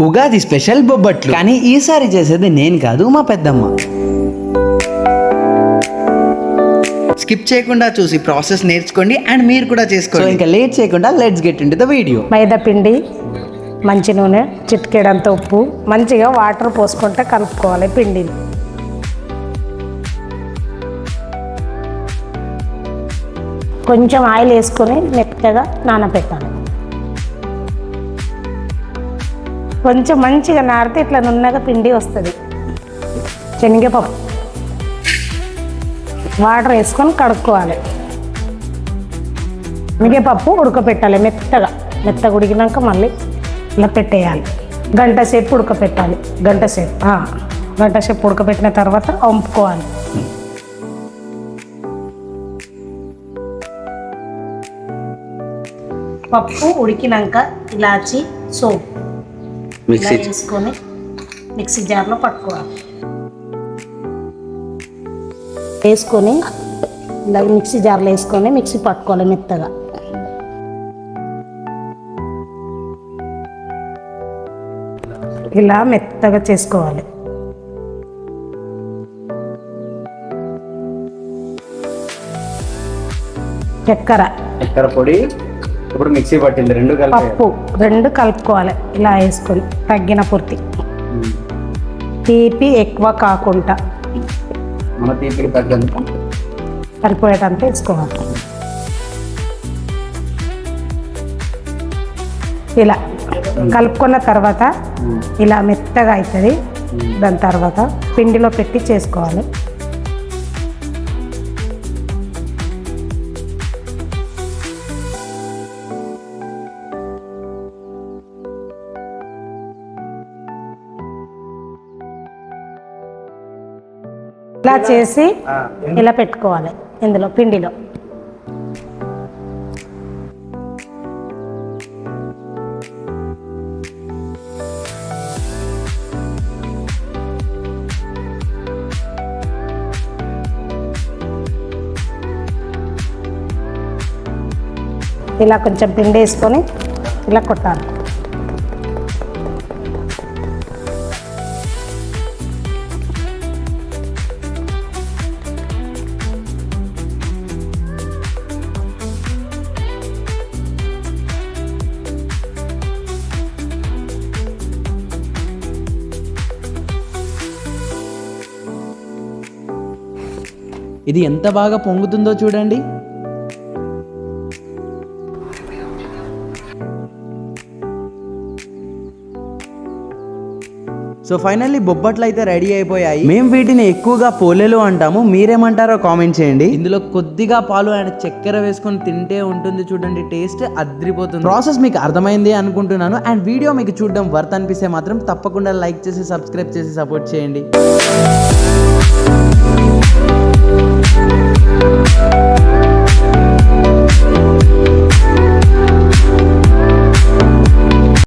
Ugadi special బొబ్బట్లు. కానీ ఈసారి చేసేది నేను కాదు, మా పెద్దమ్మ. స్కిప్ చేయకుండా చూసి ప్రాసెస్ నేర్చుకోండి అండ్ మీరు కూడా చేసుకోండి. ఇంకా లేట్ చేయకుండా let's get into the video. Maida పిండి, మంచి నూనె, చిటికెడంత ఉప్పు, మంచిగా వాటర్ పోసుకుంటే కలుపుకోవాలి పిండిని. కొంచెం ఆయిల్ వేసుకొని మెత్తగా నానబెట్టాలి. కొంచెం మంచిగా నారితే ఇట్లా నున్నగా పిండి వస్తుంది. శనగపప్పు వాటర్ వేసుకొని కడుక్కోవాలి. శనగపప్పు ఉడకపెట్టాలి మెత్తగా ఉడికినాక మళ్ళీ ఇలా పెట్టేయాలి. గంట సేపు ఉడకపెట్టాలి. గంట సేపు ఉడకపెట్టిన తర్వాత వంపుకోవాలి. పప్పు ఉడికినాక ఇలాచి, సోపు వేసుకొని మిక్సీ జార్లో పట్టుకోవాలి. వేసుకొని ఇలా మిక్సీ జార్లో వేసుకొని మిక్సీ పట్టుకోవాలి మెత్తగా. ఇలా మెత్తగా చేసుకోవాలి. చక్కెర పొడి ఇప్పుడు మిక్సీ పట్టింది, పప్పు రెండు కలుపుకోవాలి. ఇలా వేసుకొని తగ్గిన పూర్తి తీపి ఎక్కువ కాకుండా మన తీపికి తగ్గంత సరిపోయేటంత వేసుకోవాలి. ఇలా కలుపుకున్న తర్వాత ఇలా మెత్తగా అవుతుంది. దాని తర్వాత పిండిలో పెట్టి చేసుకోవాలి. ఇలా చేసి ఇలా పెట్టుకోవాలి ఇందులో పిండిలో. ఇలా కొంచెం పిండి వేసుకొని ఇలా కొట్టాలి. ఇది ఎంత బాగా పొంగుతుందో చూడండి. సో ఫైనల్లీ బొబ్బట్లు అయితే రెడీ అయిపోయాయి. మేము వీటిని ఎక్కువగా పోలేలు అంటాము, మీరేమంటారో కామెంట్ చేయండి. ఇందులో కొద్దిగా పాలు అండ్ చక్కెర వేసుకొని తింటే ఉంటుంది చూడండి, టేస్ట్ అద్రిపోతుంది. ప్రాసెస్ మీకు అర్థమైంది అనుకుంటున్నాను. అండ్ వీడియో మీకు చూడడం వర్త్ అనిపిస్తే మాత్రం తప్పకుండా లైక్ చేసి సబ్స్క్రైబ్ చేసి సపోర్ట్ చేయండి.